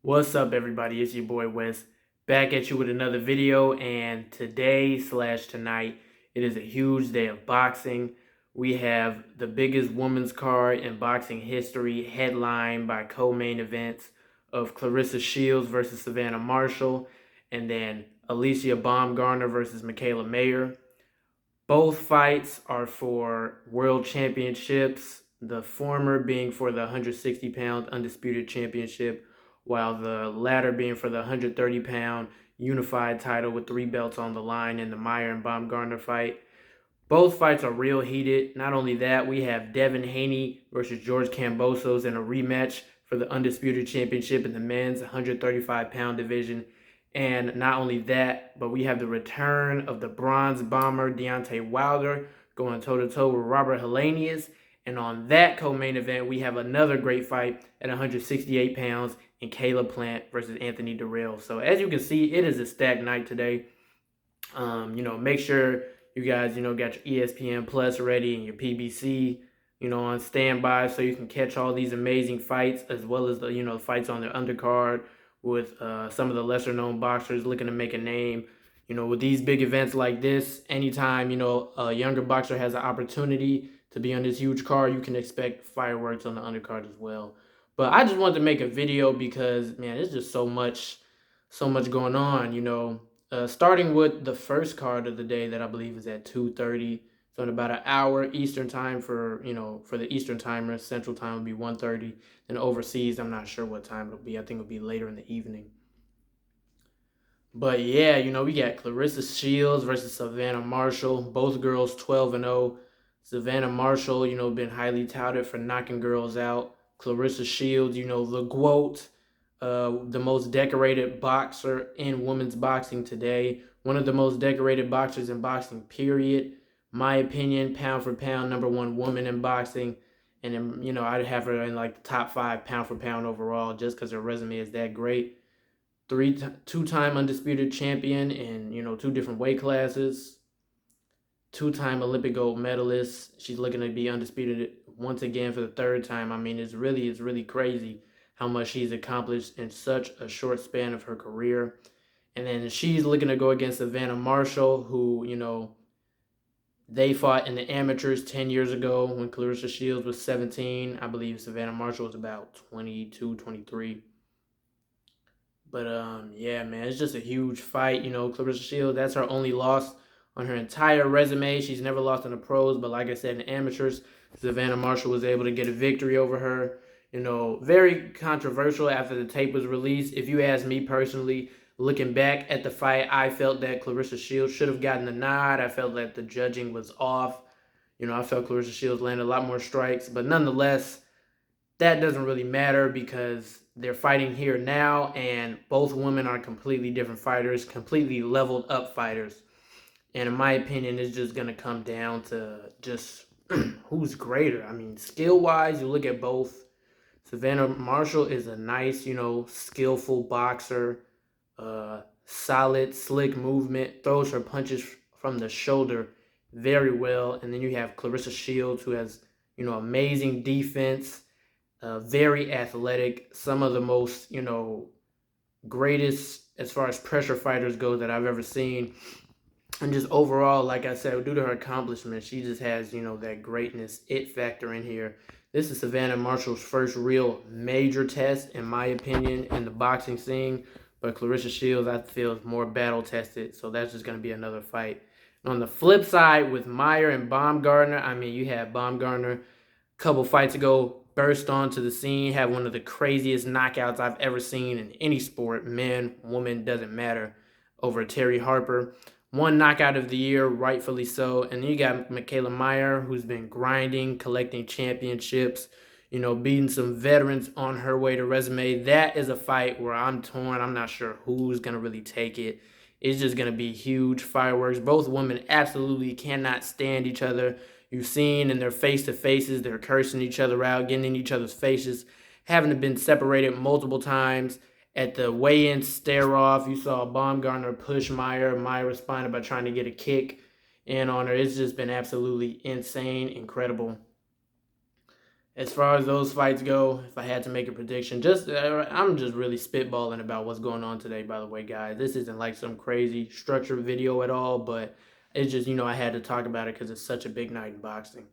What's up, everybody? It's your boy Wes, back at you with another video. And today/tonight, it is a huge day of boxing. We have the biggest women's card in boxing history, headlined by co-main events of Clarissa Shields versus Savannah Marshall, and then Alicia Baumgardner versus Michaela Mayer. Both fights are for world championships, the former being for the 160-pound undisputed championship, while the latter being for the 130-pound unified title with three belts on the line in the Mayer and Baumgardner fight. Both fights are real heated. Not only that, we have Devin Haney versus George Kambosos in a rematch for the undisputed championship in the men's 135-pound division. And not only that, but we have the return of the bronze bomber Deontay Wilder going toe-to-toe with Robert Helenius. And on that co-main event, we have another great fight at 168 pounds in Caleb Plant versus Anthony Dirrell. So as you can see, it is a stacked night today. Make sure you guys, got your ESPN Plus ready and your PBC, on standby so you can catch all these amazing fights as well as the fights on the undercard with some of the lesser known boxers looking to make a name. With these big events like this, anytime, a younger boxer has an opportunity to be on this huge card, you can expect fireworks on the undercard as well. But I just wanted to make a video because, man, there's just so much going on, starting with the first card of the day that I believe is at 2:30. So in about an hour Eastern time for the Eastern timers, Central time would be 1:30. And overseas, I'm not sure what time it'll be. I think it'll be later in the evening. But yeah, we got Clarissa Shields versus Savannah Marshall. Both girls 12-0. Savannah Marshall, been highly touted for knocking girls out. Clarissa Shields, the GOAT, the most decorated boxer in women's boxing today. One of the most decorated boxers in boxing, period. My opinion, pound for pound, number one woman in boxing. And then, I'd have her in like the top 5 pound for pound overall just because her resume is that great. Two-time undisputed champion in, two different weight classes. Two-time Olympic gold medalist. She's looking to be undisputed once again for the third time. I mean, it's really crazy how much she's accomplished in such a short span of her career. And then she's looking to go against Savannah Marshall, who, they fought in the amateurs 10 years ago when Clarissa Shields was 17. I believe Savannah Marshall was about 22, 23. But yeah, man, it's just a huge fight. Clarissa Shields, that's her only loss on her entire resume. She's never lost in the pros, but like I said, in amateurs, Savannah Marshall was able to get a victory over her. Very controversial after the tape was released. If you ask me personally, looking back at the fight, I felt that Clarissa Shields should have gotten the nod. I felt that the judging was off. I felt Clarissa Shields landed a lot more strikes, but nonetheless, that doesn't really matter because they're fighting here now, and both women are completely different fighters, completely leveled up fighters. And in my opinion, it's just going to come down to just who's greater. I mean, skill-wise, you look at both. Savannah Marshall is a nice, skillful boxer, solid, slick movement, throws her punches from the shoulder very well. And then you have Clarissa Shields, who has, amazing defense, very athletic, some of the most, greatest as far as pressure fighters go that I've ever seen. And just overall, like I said, due to her accomplishments, she just has, that greatness, it factor in here. This is Savannah Marshall's first real major test, in my opinion, in the boxing scene. But Clarissa Shields, I feel, is more battle tested. So that's just going to be another fight. On the flip side, with Mayer and Baumgardner, I mean, you had Baumgardner a couple fights ago burst onto the scene, have one of the craziest knockouts I've ever seen in any sport, man, woman, doesn't matter, over Terry Harper. One knockout of the year, rightfully so. And then you got Michaela Mayer, who's been grinding, collecting championships, beating some veterans on her way to resume. That is a fight where I'm torn. I'm not sure who's going to really take it. It's just going to be huge fireworks. Both women absolutely cannot stand each other. You've seen in their face-to-faces, they're cursing each other out, getting in each other's faces, having been separated multiple times. At the weigh-in stare-off, you saw Baumgardner push Mayer. Mayer responded by trying to get a kick in on her. It's just been absolutely insane, incredible. As far as those fights go, if I had to make a prediction, I'm just really spitballing about what's going on today. By the way, guys, this isn't like some crazy structured video at all, but it's just I had to talk about it because it's such a big night in boxing.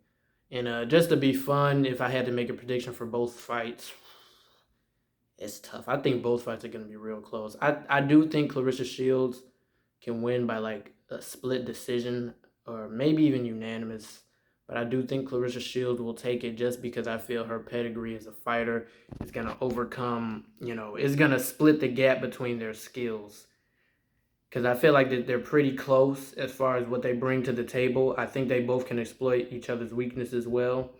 And just to be fun, if I had to make a prediction for both fights, it's tough. I think both fights are going to be real close. I do think Clarissa Shields can win by like a split decision or maybe even unanimous. But I do think Clarissa Shields will take it just because I feel her pedigree as a fighter is going to overcome, is going to split the gap between their skills. Because I feel like they're pretty close as far as what they bring to the table. I think they both can exploit each other's weaknesses well.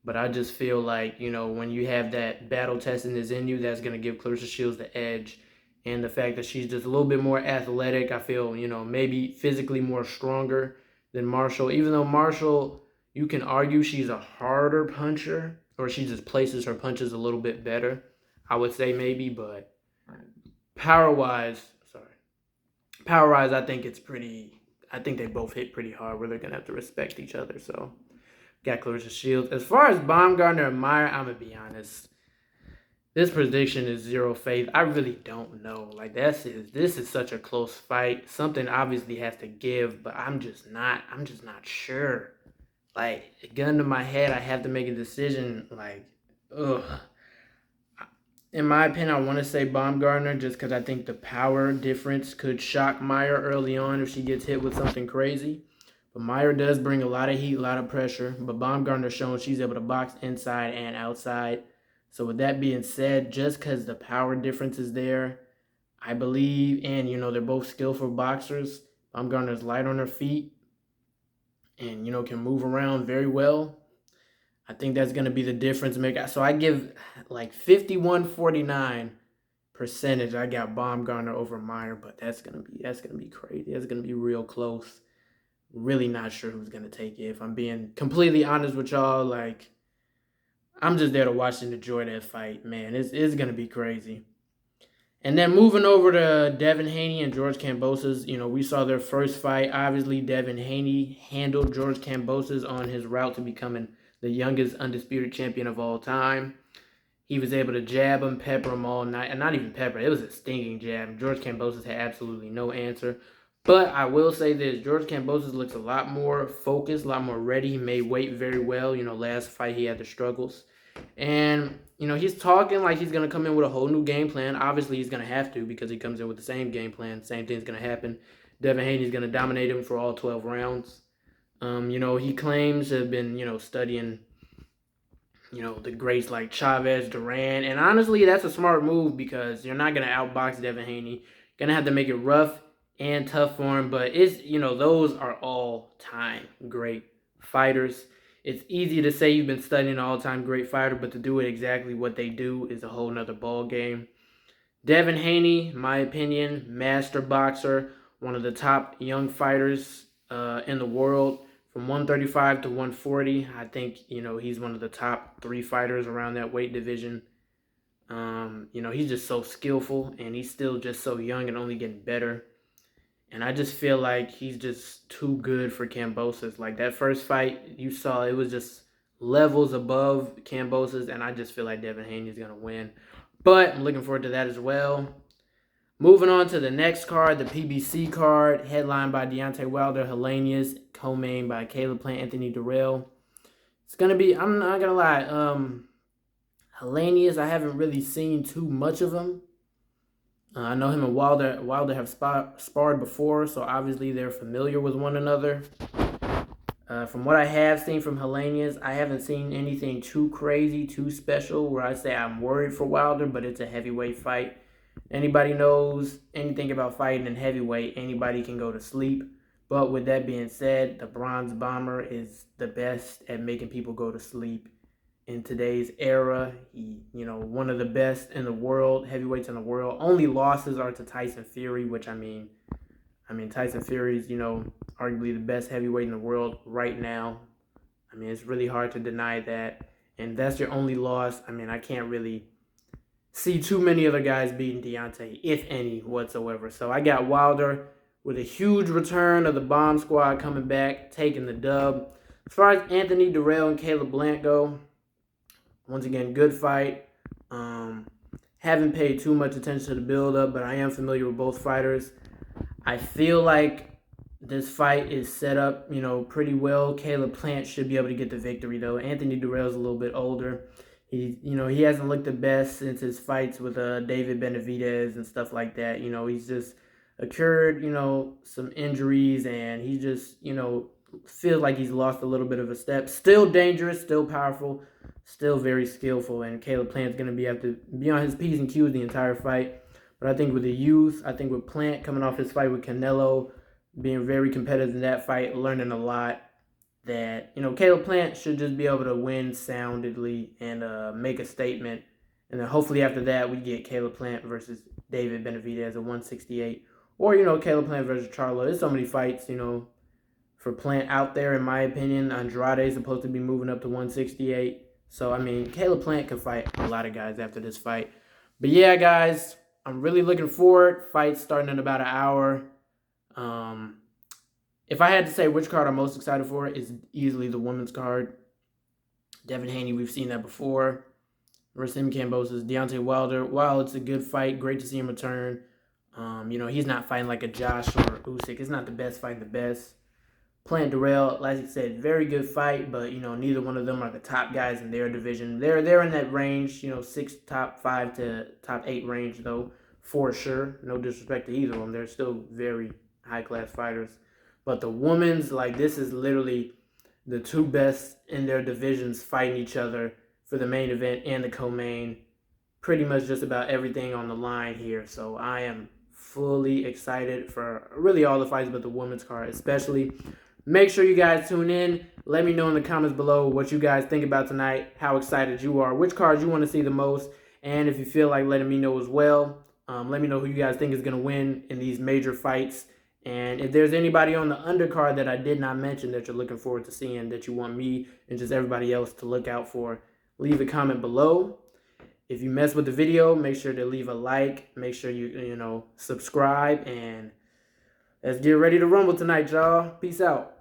But I just feel like, when you have that battle testiness in you, that's going to give Clarissa Shields the edge. And the fact that she's just a little bit more athletic, I feel, maybe physically more stronger than Marshall. Even though Marshall, you can argue she's a harder puncher, or she just places her punches a little bit better. I would say maybe, but power-wise, I think I think they both hit pretty hard where they're going to have to respect each other. So, got Clarissa Shields. As far as Baumgardner and Mayer, I'm going to be honest. This prediction is zero faith. I really don't know. Like, this is such a close fight. Something obviously has to give, but I'm just not sure. Like, gun to my head, I have to make a decision. Like, ugh. In my opinion, I want to say Baumgardner just because I think the power difference could shock Mayer early on if she gets hit with something crazy. But Mayer does bring a lot of heat, a lot of pressure. But Baumgardner's shown she's able to box inside and outside. So with that being said, just because the power difference is there, I believe, and, they're both skillful boxers. Baumgardner's light on her feet and, can move around very well. I think that's going to be the difference maker. So I give like 51-49 percentage. I got Baumgardner over Mayer, but that's gonna be crazy. That's gonna be real close. Really not sure who's gonna take it. If I'm being completely honest with y'all, like I'm just there to watch and enjoy that fight, man. It's gonna be crazy. And then moving over to Devin Haney and George Kambosos, we saw their first fight. Obviously, Devin Haney handled George Kambosos on his route to becoming the youngest undisputed champion of all time. He was able to jab him, pepper him all night. And not even pepper, it was a stinging jab. George Kambosos had absolutely no answer. But I will say this, George Kambosos looks a lot more focused, a lot more ready. He made weight very well. Last fight he had the struggles. And, he's talking like he's going to come in with a whole new game plan. Obviously, he's going to have to because he comes in with the same game plan. Same thing's going to happen. Devin Haney's going to dominate him for all 12 rounds. He claims to have been, studying, the greats like Chavez, Duran. And honestly, that's a smart move because you're not going to outbox Devin Haney. Going to have to make it rough and tough for him. But those are all-time great fighters. It's easy to say you've been studying an all-time great fighter, but to do it exactly what they do is a whole nother ball game. Devin Haney, my opinion, master boxer, one of the top young fighters in the world. From 135 to 140, I think, he's one of the top 3 fighters around that weight division. He's just so skillful, and he's still just so young and only getting better. And I just feel like he's just too good for Kambosos. Like, that first fight, you saw it was just levels above Kambosos, and I just feel like Devin Haney is going to win. But I'm looking forward to that as well. Moving on to the next card, the PBC card, headlined by Deontay Wilder, Helenius, co-main by Caleb Plant, Anthony Dirrell. It's going to be, I'm not going to lie, Helenius, I haven't really seen too much of him. I know him and Wilder have sparred before, so obviously they're familiar with one another. From what I have seen from Helenius, I haven't seen anything too crazy, too special, where I say I'm worried for Wilder, but it's a heavyweight fight. Anybody knows anything about fighting in heavyweight, anybody can go to sleep. But with that being said, the Bronze Bomber is the best at making people go to sleep in today's era. He, one of the best in the world, heavyweights in the world. Only losses are to Tyson Fury, which I mean Tyson Fury is, arguably the best heavyweight in the world right now. It's really hard to deny that. And that's your only loss. I can't really see too many other guys beating Deontay, if any, whatsoever. So I got Wilder with a huge return of the Bomb Squad coming back, taking the dub. As far as Anthony Dirrell and Caleb Plant go, Once again, good fight. Haven't paid too much attention to the build-up, but I am familiar with both fighters. I feel like this fight is set up, pretty well. Caleb Plant should be able to get the victory, though. Anthony Durrell's a little bit older. He hasn't looked the best since his fights with David Benavidez and stuff like that. He's just occurred, some injuries, and he just, feels like he's lost a little bit of a step. Still dangerous, still powerful, still very skillful, and Caleb Plant's going to have to be on his P's and Q's the entire fight. But I think with the youth, I think with Plant coming off his fight with Canelo, being very competitive in that fight, learning a lot, that, Caleb Plant should just be able to win soundly and make a statement. And then hopefully after that, we get Caleb Plant versus David Benavidez at 168. Or, Caleb Plant versus Charlo. There's so many fights, for Plant out there, in my opinion. Andrade is supposed to be moving up to 168. So, Caleb Plant can fight a lot of guys after this fight. But yeah, guys, I'm really looking forward. Fight's starting in about an hour. If I had to say which card I'm most excited for, it's easily the women's card. Devin Haney, we've seen that before. Rasim Kambosos, Deontay Wilder. While it's a good fight, great to see him return. He's not fighting like a Josh or Usyk. It's not the best fighting the best. Plant Durrell, like I said, very good fight, but neither one of them are the top guys in their division. They're in that range, top 5 to top 8 range though, for sure. No disrespect to either of them. They're still very high class fighters. But the women's, this is literally the two best in their divisions fighting each other for the main event and the co-main. Pretty much just about everything on the line here. So I am fully excited for really all the fights, but the women's card especially. Make sure you guys tune in. Let me know in the comments below what you guys think about tonight, how excited you are, which cards you want to see the most, and if you feel like letting me know as well. Let me know who you guys think is going to win in these major fights. And if there's anybody on the undercard that I did not mention that you're looking forward to seeing, that you want me and just everybody else to look out for, leave a comment below. If you mess with the video, make sure to leave a like. Make sure you subscribe. And let's get ready to rumble tonight, y'all. Peace out.